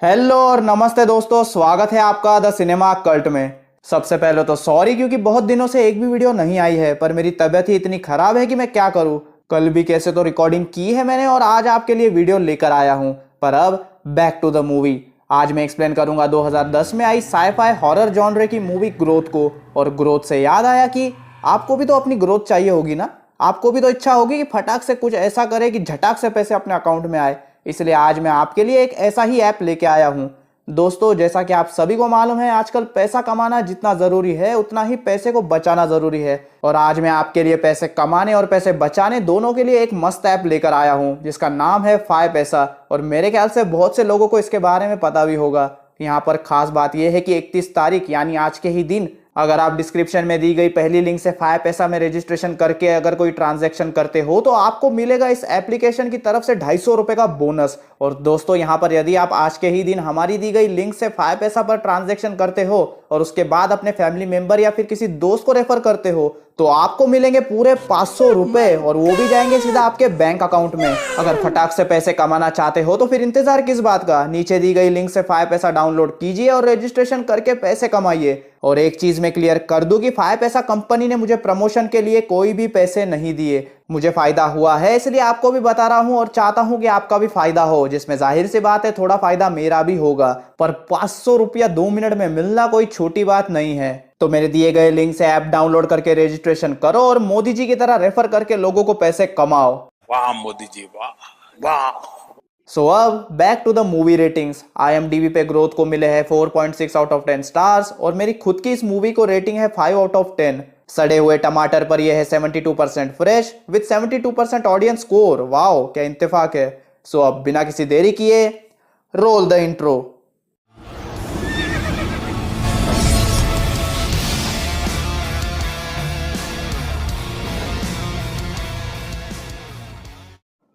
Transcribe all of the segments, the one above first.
Hello और नमस्ते दोस्तों, स्वागत है आपका द सिनेमा कल्ट में। सबसे पहले तो सॉरी क्योंकि बहुत दिनों से एक भी वीडियो नहीं आई है, पर मेरी तबीयत ही इतनी खराब है कि मैं क्या करूं। कल भी कैसे तो रिकॉर्डिंग की है मैंने और आज आपके लिए वीडियो लेकर आया हूं। पर अब बैक टू द मूवी। आज मैं एक्सप्लेन करूंगा 2010 में आई साई-फाई हॉरर जॉनरे की मूवी ग्रोथ को। और ग्रोथ से याद आया कि आपको भी तो अपनी ग्रोथ चाहिए होगी ना। आपको भी तो इच्छा होगी कि फटाक से कुछ ऐसा करे कि झटाक से पैसे अपने अकाउंट में आए। इसलिए आज मैं आपके लिए एक ऐसा ही ऐप लेके आया हूं। दोस्तों, जैसा कि आप सभी को मालूम है, आजकल पैसा कमाना जितना ज़रूरी है उतना ही पैसे को बचाना ज़रूरी है। और आज मैं आपके लिए पैसे कमाने और पैसे बचाने दोनों के लिए एक मस्त ऐप लेकर आया हूं जिसका नाम है फाई पैसा। और मेरे ख्याल से बहुत से लोगों को इसके बारे में पता भी होगा। यहाँ पर खास बात यह है कि 31 तारीख यानी आज के ही दिन अगर आप डिस्क्रिप्शन में दी गई पहली लिंक से फाई पैसा में रजिस्ट्रेशन करके अगर कोई ट्रांजैक्शन करते हो तो आपको मिलेगा इस एप्लीकेशन की तरफ से 250 रुपए का बोनस। और दोस्तों, यहाँ पर यदि आप आज के ही दिन हमारी दी गई लिंक से फाई पैसा पर ट्रांजैक्शन करते हो और उसके बाद अपने फैमिली मेंबर या फिर किसी दोस्त को रेफर करते हो तो आपको मिलेंगे पूरे 500 रुपए और वो भी जाएंगे सीधा आपके बैंक अकाउंट में। अगर फटाक से पैसे कमाना चाहते हो तो फिर इंतजार किस बात का, नीचे दी गई लिंक से फाई पैसा डाउनलोड कीजिए और रजिस्ट्रेशन करके पैसे कमाइए। और एक चीज मैं क्लियर कर दूं कि फाई पैसा कंपनी ने मुझे प्रमोशन के लिए कोई भी पैसे नहीं दिए। मुझे फायदा हुआ है इसलिए आपको भी बता रहा हूं और चाहता हूं कि आपका भी फायदा हो, जिसमें जाहिर सी बात है थोड़ा फायदा मेरा भी होगा। पर 500 रुपया 2 मिनट में मिलना कोई छोटी बात नहीं है। तो मेरे दिए गए लिंक से ऐप डाउनलोड करके रजिस्ट्रेशन करो और मोदी जी की तरह रेफर करके लोगों को पैसे कमाओ। वाह मोदी जी, वाह वाह। सो अब back to the movie ratings. IMDb पे ग्रोथ को मिले हैं 4.6 आउट ऑफ 10 स्टार्स और मेरी खुद की इस मूवी को रेटिंग है 5 आउट ऑफ 10। सड़े हुए टमाटर पर यह है 72% fresh with 72% audience score. Wow, क्या इंतफाक है। सो अब बिना किसी देरी किए रोल द इंट्रो।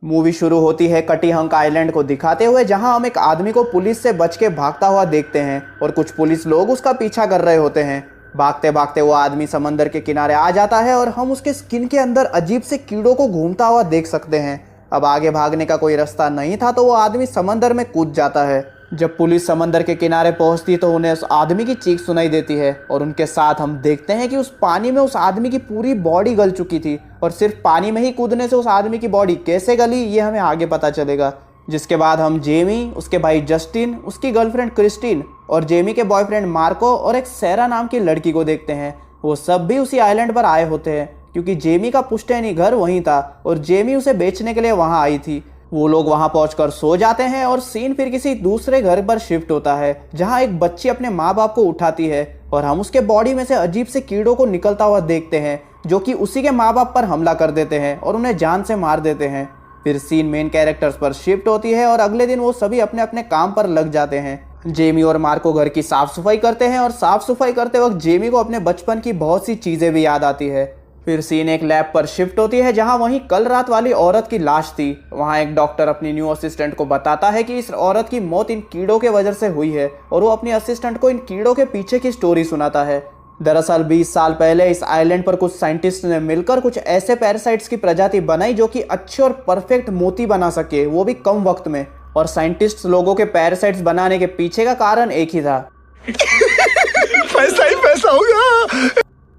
मूवी शुरू होती है कटिहंक आइलैंड को दिखाते हुए, जहां हम एक आदमी को पुलिस से बच के भागता हुआ देखते हैं और कुछ पुलिस लोग उसका पीछा कर रहे होते हैं। भागते भागते वो आदमी समंदर के किनारे आ जाता है और हम उसके स्किन के अंदर अजीब से कीड़ों को घूमता हुआ देख सकते हैं। अब आगे भागने का कोई रास्ता नहीं था तो वो आदमी समंदर में कूद जाता है। जब पुलिस समंदर के किनारे पहुंचती तो उन्हें उस आदमी की चीख सुनाई देती है और उनके साथ हम देखते हैं कि उस पानी में उस आदमी की पूरी बॉडी गल चुकी थी। और सिर्फ पानी में ही कूदने से उस आदमी की बॉडी कैसे गली ये हमें आगे पता चलेगा। जिसके बाद हम जेमी, उसके भाई जस्टिन, उसकी गर्लफ्रेंड क्रिस्टीन और जेमी के बॉयफ्रेंड मार्को और एक सैरा नाम की लड़की को देखते हैं। वो सब भी उसी आइलैंड पर आए होते हैं क्योंकि जेमी का पुश्तैनी घर वहीं था और जेमी उसे बेचने के लिए वहां आई थी। वो लोग वहां पहुंचकर सो जाते हैं और सीन फिर किसी दूसरे घर पर शिफ्ट होता है जहां एक बच्ची अपने माँ बाप को उठाती है और हम उसके बॉडी में से अजीब से कीड़ों को निकलता हुआ देखते हैं जो कि उसी के माँ बाप पर हमला कर देते हैं और उन्हें जान से मार देते हैं। फिर सीन मेन कैरेक्टर्स पर शिफ्ट होती है और अगले दिन वो सभी अपने अपने काम पर लग जाते हैं। जेमी और मार्को घर की साफ सफाई करते हैं और साफ सफाई करते वक्त जेमी को अपने बचपन की बहुत सी चीजें भी याद आती है। फिर सीन एक लैब पर शिफ्ट होती है जहां वहीं कल रात वाली औरत की लाश थी। वहां एक डॉक्टर अपनी न्यू असिस्टेंट को बताता है कि इस औरत की मौत इन कीड़ों के वजह से हुई है और वो अपनी असिस्टेंट को इन कीड़ों के पीछे की स्टोरी सुनाता है। दरअसल 20 साल पहले इस आइलैंड पर कुछ साइंटिस्ट ने मिलकर कुछ ऐसे पैरासाइट्स की प्रजाति बनाई जो कि अच्छे और परफेक्ट मोती बना सके, वो भी कम वक्त में। और साइंटिस्ट लोगों के पैरासाइट्स बनाने के पीछे का कारण एक ही था, पैसा ही पैसा होगा।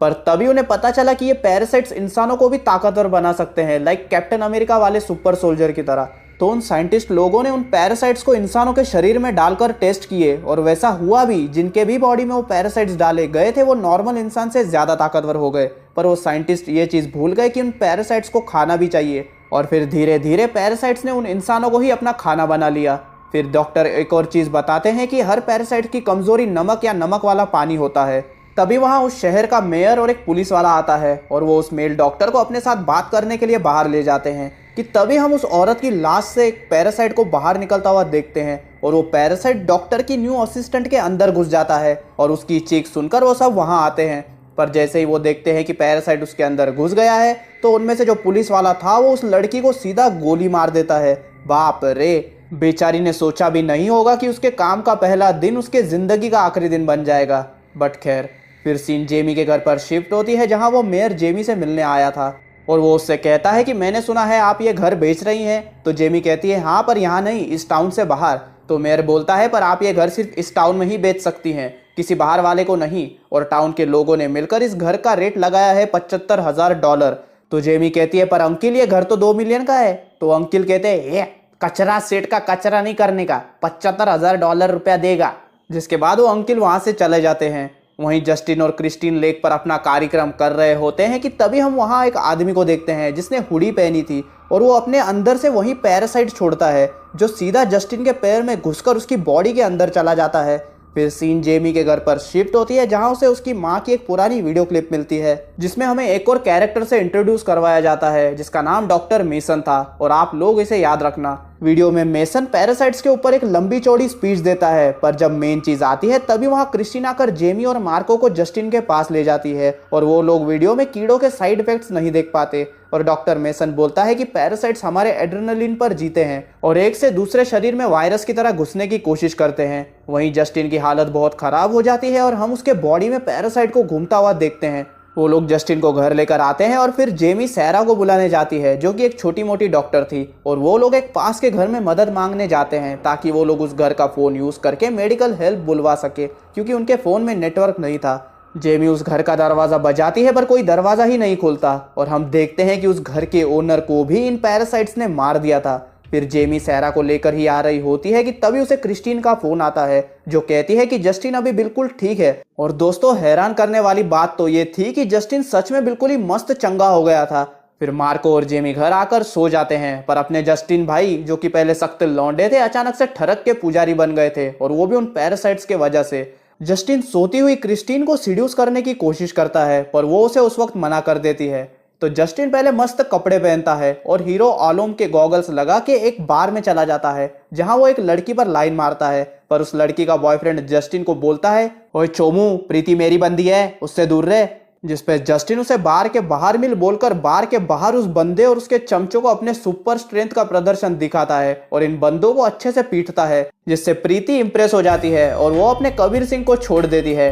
पर तभी उन्हें पता चला कि ये पैरासाइट्स इंसानों को भी ताकतवर बना सकते हैं, लाइक कैप्टन अमेरिका वाले सुपर सोल्जर की तरह। तो उन साइंटिस्ट लोगों ने उन पैरासाइट्स को इंसानों के शरीर में डालकर टेस्ट किए और वैसा हुआ भी। जिनके भी बॉडी में वो पैरासाइट्स डाले गए थे वो नॉर्मल इंसान से ज्यादा ताकतवर हो गए। पर वो साइंटिस्ट ये चीज भूल गए कि उन पैरासाइट्स को खाना भी चाहिए और फिर धीरे धीरे पैरासाइट्स ने उन इंसानों को ही अपना खाना बना लिया। फिर डॉक्टर एक और चीज बताते हैं कि हर पैरासाइट की कमजोरी नमक या नमक वाला पानी होता है। तभी वहां उस शहर का मेयर और एक पुलिस वाला आता है और वो उस मेल डॉक्टर को अपने साथ बात करने के लिए बाहर ले जाते हैं कि तभी हम उस औरत की लाश से एक पैरासाइट को बाहर निकलता हुआ देखते हैं और वो पैरासाइट डॉक्टर की न्यू असिस्टेंट के अंदर घुस जाता है और उसकी चीख सुनकर वो सब वहां आते हैं। पर जैसे ही वो देखते हैं कि पैरासाइट उसके अंदर घुस गया है तो उनमें से जो पुलिस वाला था वो उस लड़की को सीधा गोली मार देता है। बाप रे, बेचारी ने सोचा भी नहीं होगा कि उसके काम का पहला दिन उसके जिंदगी का आखिरी दिन बन जाएगा। बट खैर, फिर सीन जेमी के घर पर शिफ्ट होती है जहां वो मेयर जेमी से मिलने आया था और वो उससे कहता है कि मैंने सुना है आप ये घर बेच रही हैं। तो जेमी कहती है हाँ, पर यहाँ नहीं, इस टाउन से बाहर। तो मेयर बोलता है पर आप ये घर सिर्फ इस टाउन में ही बेच सकती हैं, किसी बाहर वाले को नहीं। और टाउन के लोगों ने मिलकर इस घर का रेट लगाया है $75,000। तो जेमी कहती है पर अंकिल ये घर तो 2 मिलियन का है। तो अंकिल कहते हैं ये कचरा सेठ का कचरा नहीं करने का, $75,000 रुपया देगा। जिसके बाद वो अंकिल वहां से चले जाते हैं। वहीं जस्टिन और क्रिस्टीन लेक पर अपना कार्यक्रम कर रहे होते हैं कि तभी हम वहां एक आदमी को देखते हैं जिसने हुडी पहनी थी और वो अपने अंदर से वही पैरासाइट छोड़ता है जो सीधा जस्टिन के पैर में घुसकर उसकी बॉडी के अंदर चला जाता है। फिर सीन जेमी के घर पर शिफ्ट होती है जहां उसे उसकी माँ की एक पुरानी वीडियो क्लिप मिलती है जिसमें हमें एक और कैरेक्टर से इंट्रोड्यूस करवाया जाता है जिसका नाम डॉक्टर मेसन था। और आप लोग इसे याद रखना, वीडियो में मेसन पैरासाइट्स के ऊपर एक लंबी चौड़ी स्पीच देता है, पर जब मेन चीज आती है तभी वहां क्रिस्टीन आकर जेमी और मार्को को जस्टिन के पास ले जाती है और वो लोग वीडियो में कीड़ों के साइड इफेक्ट्स नहीं देख पाते। और डॉक्टर मेसन बोलता है कि पैरासाइट्स हमारे एड्रेनलिन पर जीते हैं और एक से दूसरे शरीर में वायरस की तरह घुसने की कोशिश करते हैं। वहीं जस्टिन की हालत बहुत खराब हो जाती है और हम उसके बॉडी में पैरासाइट को घूमता हुआ देखते हैं। वो लोग जस्टिन को घर लेकर आते हैं और फिर जेमी सैरा को बुलाने जाती है जो कि एक छोटी मोटी डॉक्टर थी और वो लोग एक पास के घर में मदद मांगने जाते हैं ताकि वो लोग उस घर का फ़ोन यूज़ करके मेडिकल हेल्प बुलवा सके क्योंकि उनके फ़ोन में नेटवर्क नहीं था। जेमी उस घर का दरवाज़ा बजाती है पर कोई दरवाज़ा ही नहीं खुलता और हम देखते हैं कि उस घर के ओनर को भी इन पैरासाइट्स ने मार दिया था। फिर जेमी सैरा को लेकर ही आ रही होती है कि तभी उसे क्रिस्टीन का फोन आता है जो कहती है कि जस्टिन अभी बिल्कुल ठीक है। और दोस्तों हैरान करने वाली बात तो ये थी कि जस्टिन सच में बिल्कुल ही मस्त चंगा हो गया था। फिर मार्को और जेमी घर आकर सो जाते हैं पर अपने जस्टिन भाई जो कि पहले सख्त लौंडे थे अचानक से ठरक के पुजारी बन गए थे और वो भी उन पैरासाइट्स के वजह से। जस्टिन सोती हुई क्रिस्टीन को सीड्यूस करने की कोशिश करता है पर वो उसे उस वक्त मना कर देती है। तो जस्टिन पहले मस्त कपड़े पहनता है और हीरो आलोम के गॉगल्स लगा के एक बार में चला जाता है जहां वो एक लड़की पर लाइन मारता है। पर उस लड़की का बॉयफ्रेंड जस्टिन को बोलता है ओए चोमू, प्रीति मेरी बंदी है, उससे दूर रहे। जिस पे जस्टिन उसे बार के बाहर मिल बोलकर बार के बाहर उस बंदे और उसके चमचों को अपने सुपर स्ट्रेंथ का प्रदर्शन दिखाता है और इन बंदों को अच्छे से पीटता है जिससे प्रीति इंप्रेस हो जाती है और वो अपने कबीर सिंह को छोड़ देती है।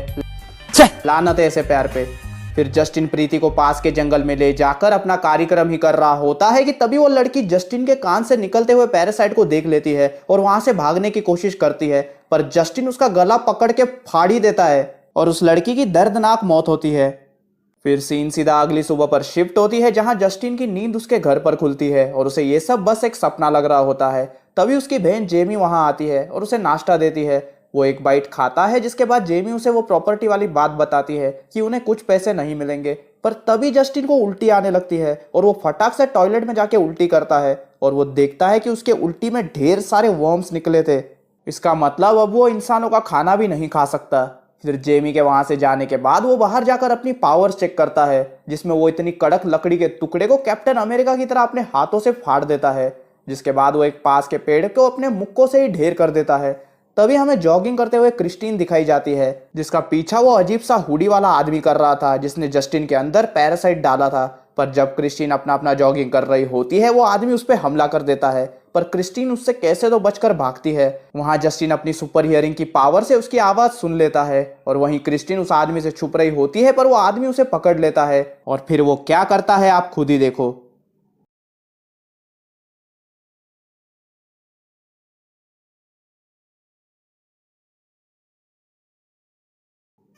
लानत है ऐसे प्यार पे। फिर जस्टिन प्रीति को पास के जंगल में ले जाकर अपना कार्यक्रम ही कर रहा होता है कि तभी वो लड़की जस्टिन के कान से निकलते हुए पैरासाइट को देख लेती है और वहां से भागने की कोशिश करती है पर जस्टिन उसका गला पकड़ के फाड़ ही देता है और उस लड़की की दर्दनाक मौत होती है। फिर सीन सीधा अगली सुबह पर शिफ्ट होती है जहां जस्टिन की नींद उसके घर पर खुलती है और उसे ये सब बस एक सपना लग रहा होता है। तभी उसकी बहन जेमी वहां आती है और उसे नाश्ता देती है। वो एक बाइट खाता है जिसके बाद जेमी उसे वो प्रॉपर्टी वाली बात बताती है कि उन्हें कुछ पैसे नहीं मिलेंगे। पर तभी जस्टिन को उल्टी आने लगती है और वो फटाक से टॉयलेट में जाके उल्टी करता है और वो देखता है कि उसके उल्टी में ढेर सारे वर्म्स निकले थे। इसका मतलब अब वो इंसानों का खाना भी नहीं खा सकता। फिर जेमी के वहां से जाने के बाद वो बाहर जाकर अपनी पावर्स चेक करता है जिसमें वो इतनी कड़क लकड़ी के टुकड़े को कैप्टन अमेरिका की तरह अपने हाथों से फाड़ देता है जिसके बाद वो एक पास के पेड़ को अपने मुक्कों से ही ढेर कर देता है। तभी हमें जॉगिंग करते हुए क्रिस्टीन दिखाई जाती है जिसका पीछा वो अजीब सा हुडी वाला आदमी कर रहा था जिसने जस्टिन के अंदर पैरासाइट डाला था। पर जब क्रिस्टीन अपना जॉगिंग कर रही होती है वो आदमी उस पर हमला कर देता है पर क्रिस्टीन उससे कैसे तो बचकर भागती है। वहां जस्टिन अपनी सुपर हियरिंग की पावर से उसकी आवाज सुन लेता है और वहीं क्रिस्टीन उस आदमी से छुप रही होती है पर वो आदमी उसे पकड़ लेता है और फिर वो क्या करता है आप खुद ही देखो।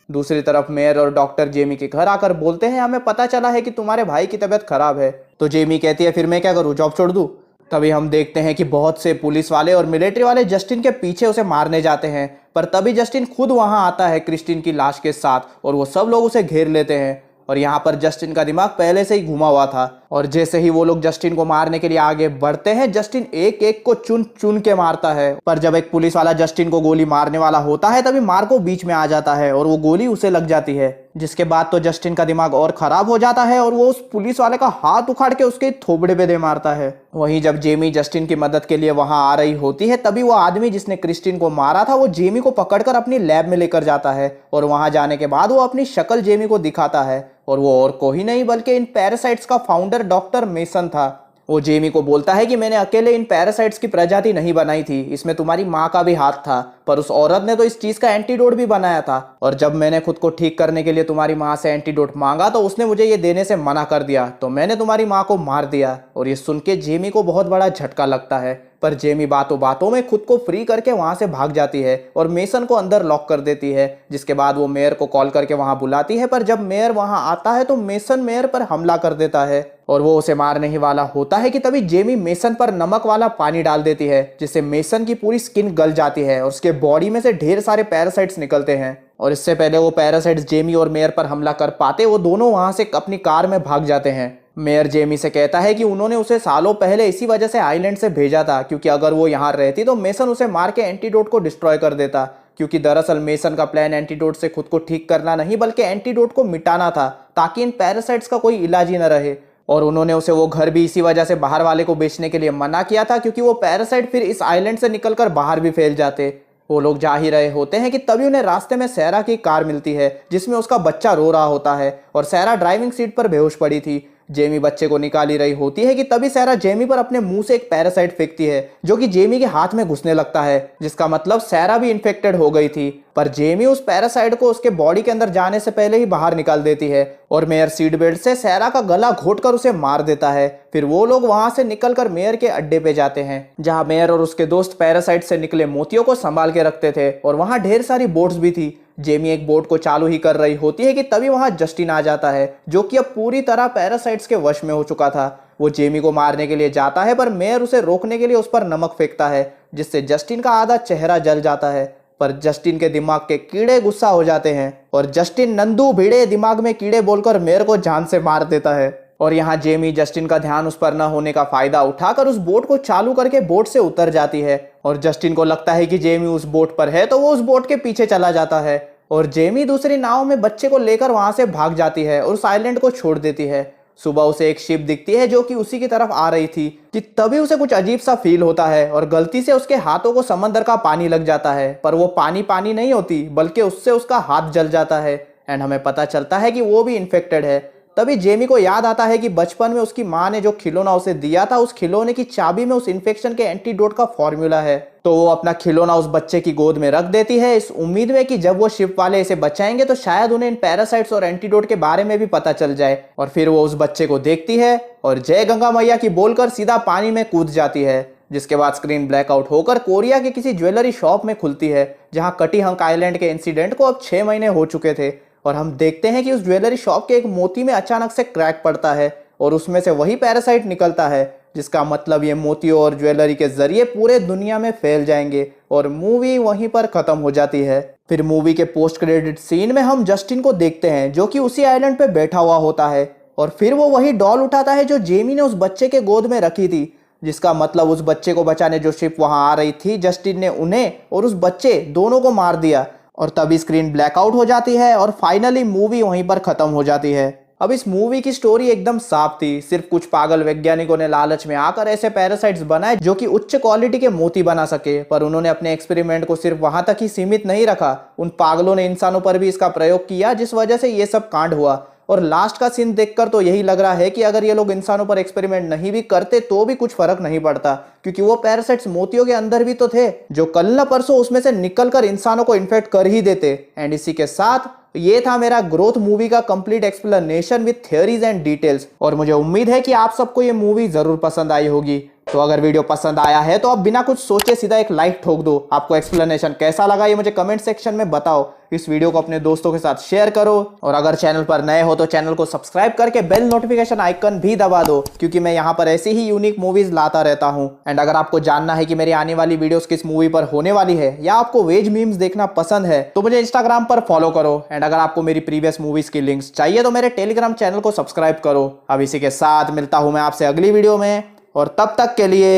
दूसरी तरफ मेयर और डॉक्टर जेमी के घर आकर बोलते हैं हमें पता चला है कि तुम्हारे भाई की तबीयत खराब है। तो जेमी कहती है फिर मैं क्या करूं, जॉब छोड़ दूं। तभी हम देखते हैं कि बहुत से पुलिस वाले और मिलिट्री वाले जस्टिन के पीछे उसे मारने जाते हैं पर तभी जस्टिन खुद वहां आता है क्रिस्टीन की लाश के साथ और वो सब लोग उसे घेर लेते हैं। और यहाँ पर जस्टिन का दिमाग पहले से ही घुमा हुआ था और जैसे ही वो लोग जस्टिन को मारने के लिए आगे बढ़ते हैं जस्टिन एक एक को चुन चुन के मारता है। पर जब एक पुलिस वाला जस्टिन को गोली मारने वाला होता है तभी मार्को बीच में आ जाता है और वो गोली उसे लग जाती है जिसके बाद तो जस्टिन का दिमाग और खराब हो जाता है और वो उस पुलिस वाले का हाथ उखाड़ के उसके थोबड़े पे दे मारता है। वहीं जब जेमी जस्टिन की मदद के लिए वहां आ रही होती है तभी वो आदमी जिसने क्रिस्टीन को मारा था वो जेमी को पकड़कर अपनी लैब में लेकर जाता है और वहां जाने के बाद वो अपनी शक्ल जेमी को दिखाता है और वो और कोई नहीं बल्कि इन पैरासाइट्स का फाउंडर डॉक्टर मेसन था। वो जेमी को बोलता है कि मैंने अकेले इन पैरासाइट्स की प्रजाति नहीं बनाई थी, इसमें तुम्हारी माँ का भी हाथ था, पर उस औरत ने तो इस चीज का एंटीडोट भी बनाया था और जब मैंने खुद को ठीक करने के लिए तुम्हारी माँ से एंटीडोट मांगा तो उसने मुझे ये देने से मना कर दिया, तो मैंने तुम्हारी माँ को मार दिया। और ये सुन के जेमी को बहुत बड़ा झटका लगता है पर जेमी बातों बातों में खुद को फ्री करके वहां से भाग जाती है और मेसन को अंदर लॉक कर देती है, जिसके बाद वो मेयर को कॉल करके वहां बुलाती है। पर जब मेयर वहां आता है तो मेसन मेयर पर हमला कर देता है और वो उसे मारने ही वाला होता है कि तभी जेमी मेसन पर नमक वाला पानी डाल देती है, जिससे मेसन की पूरी स्किन गल जाती है और उसके बॉडी में से ढेर सारे पैरासाइट्स निकलते हैं। और इससे पहले वो पैरासाइट्स जेमी और मेयर पर हमला कर पाते, वो दोनों वहां से अपनी कार में भाग जाते हैं। मेयर जेमी से कहता है कि उन्होंने उसे सालों पहले इसी वजह से आइलैंड से भेजा था, क्योंकि अगर वो यहाँ रहती तो मेसन उसे मार के एंटीडोट को डिस्ट्रॉय कर देता, क्योंकि दरअसल मेसन का प्लान एंटीडोट से खुद को ठीक करना नहीं बल्कि एंटीडोट को मिटाना था, ताकि इन पैरासाइट्स का कोई इलाज ही न रहे। और उन्होंने उसे वो घर भी इसी वजह से बाहर वाले को बेचने के लिए मना किया था, क्योंकि वो पैरासाइट फिर इस आइलैंड से निकलकर बाहर भी फैल जाते। वो लोग जा ही रहे होते हैं कि तभी उन्हें रास्ते में सैरा की कार मिलती है, जिसमें उसका बच्चा रो रहा होता है और सैरा ड्राइविंग सीट पर बेहोश पड़ी थी। जेमी बच्चे को निकाल ही रही होती है कि तभी सैरा जेमी पर अपने मुंह से एक पैरासाइट फेंकती है, जो कि जेमी के हाथ में घुसने लगता है, जिसका मतलब सैरा भी इन्फेक्टेड हो गई थी। पर जेमी उस पैरासाइट को उसके बॉडी के अंदर जाने से पहले ही बाहर निकाल देती है और मेयर सीट बेल्ट से सैरा का गला घोटकर उसे मार देता है। फिर वो लोग वहां से निकलकर मेयर के अड्डे पे जाते हैं, जहां मेयर और उसके दोस्त पैरासाइट से निकले मोतियों को संभाल के रखते थे और वहां ढेर सारी बोट्स भी थी। जेमी एक बोट को चालू ही कर रही होती है कि तभी वहां जस्टिन आ जाता है, जो कि अब पूरी तरह पैरासाइट्स के वश में हो चुका था। वो जेमी को मारने के लिए जाता है, पर मेयर उसे रोकने के लिए उस पर नमक फेंकता है, जिससे जस्टिन का आधा चेहरा जल जाता है। पर जस्टिन के दिमाग के कीड़े गुस्सा हो जाते हैं और जस्टिन नंदू भिड़े दिमाग में कीड़े बोलकर मेयर को जान से मार देता है। और यहाँ जेमी जस्टिन का ध्यान उस पर न होने का फायदा उठाकर उस बोट को चालू करके बोट से उतर जाती है और जस्टिन को लगता है कि जेमी उस बोट पर है, तो वो उस बोट के पीछे चला जाता है और जेमी दूसरी नाव में बच्चे को लेकर वहां से भाग जाती है और उस आइलैंड को छोड़ देती है। सुबह उसे एक शिप दिखती है जो कि उसी की तरफ आ रही थी कि तभी उसे कुछ अजीब सा फील होता है और गलती से उसके हाथों को समंदर का पानी लग जाता है, पर वो पानी पानी नहीं होती बल्कि उससे उसका हाथ जल जाता है एंड हमें पता चलता है कि वो भी इन्फेक्टेड है। तभी जेमी को याद आता है कि बचपन में उसकी माँ ने जो खिलौना उसे दिया था, उस खिलौने की चाबी में उस इन्फेक्शन के एंटीडोट का फॉर्मूला है। तो वो अपना खिलौना उस बच्चे की गोद में रख देती है, इस उम्मीद में कि जब वो शिप वाले इसे बचाएंगे तो शायद उन्हें इन पैरासाइट्स और एंटीडोट के बारे में भी पता चल जाए। और फिर वो उस बच्चे को देखती है और जय गंगा मैया की बोलकर सीधा पानी में कूद जाती है, जिसके बाद स्क्रीन ब्लैकआउट होकर कोरिया के किसी ज्वेलरी शॉप में खुलती है, जहां कटी हंक आइलैंड के इंसिडेंट को अब 6 महीने हो चुके थे। और हम देखते हैं कि उस ज्वेलरी शॉप के एक मोती में अचानक से क्रैक पड़ता है और उसमें से वही पैरासाइट निकलता है, जिसका मतलब ये मोतियों और ज्वेलरी के जरिए पूरे दुनिया में फैल जाएंगे और मूवी वहीं पर खत्म हो जाती है। फिर मूवी के पोस्ट क्रेडिट सीन में हम जस्टिन को देखते हैं, जो कि उसी आइलैंड पे बैठा हुआ होता है और फिर वो वही डॉल उठाता है जो जेमी ने उस बच्चे के गोद में रखी थी, जिसका मतलब उस बच्चे को बचाने जो शिप वहां आ रही थी, जस्टिन ने उन्हें और उस बच्चे दोनों को मार दिया। और तभी स्क्रीन ब्लैकआउट हो जाती है और फाइनली मूवी वहीं पर खत्म हो जाती है। अब इस मूवी की स्टोरी एकदम साफ थी, सिर्फ कुछ पागल वैज्ञानिकों ने लालच में आकर ऐसे पैरासाइट्स बनाए जो कि उच्च क्वालिटी के मोती बना सके, पर उन्होंने अपने एक्सपेरिमेंट को सिर्फ वहां तक ही सीमित नहीं रखा। उन पागलों ने इंसानों पर भी इसका प्रयोग किया, जिस वजह से ये सब कांड हुआ। और लास्ट का सीन देखकर तो यही लग रहा है कि अगर ये लोग इंसानों पर एक्सपेरिमेंट नहीं भी करते तो भी कुछ फर्क नहीं पड़ता, क्योंकि वो पैरासाइट्स मोतियों के अंदर भी तो थे, जो कल न परसों उसमें से निकलकर इंसानों को इन्फेक्ट कर ही देते। एंड इसी के साथ ये था मेरा ग्रोथ मूवी का complete explanation with theories and details, और मुझे उम्मीद है कि आप सबको ये मूवी जरूर पसंद आई होगी। तो अगर वीडियो पसंद आया है तो आप बिना कुछ सोचे सीधा एक लाइक ठोक दो। आपको एक्सप्लेनेशन कैसा लगा ये मुझे कमेंट सेक्शन में बताओ। इस वीडियो को अपने दोस्तों के साथ शेयर करो और अगर चैनल पर नए हो तो चैनल को सब्सक्राइब करके बेल नोटिफिकेशन आइकन भी दबा दो, क्योंकि मैं यहाँ पर ऐसी ही यूनिक मूवीज लाता रहता हूँ। एंड अगर आपको जानना है कि मेरी आने वाली वीडियोस किस मूवी पर होने वाली है या आपको वेज मीम्स देखना पसंद है तो मुझे इंस्टाग्राम पर फॉलो करो। एंड अगर आपको मेरी प्रीवियस मूवीज की लिंक्स चाहिए तो मेरे टेलीग्राम चैनल को सब्सक्राइब करो। अब इसी के साथ मिलता हूँ मैं आपसे अगली वीडियो में, और तब तक के लिए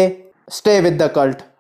स्टे विद द कल्ट।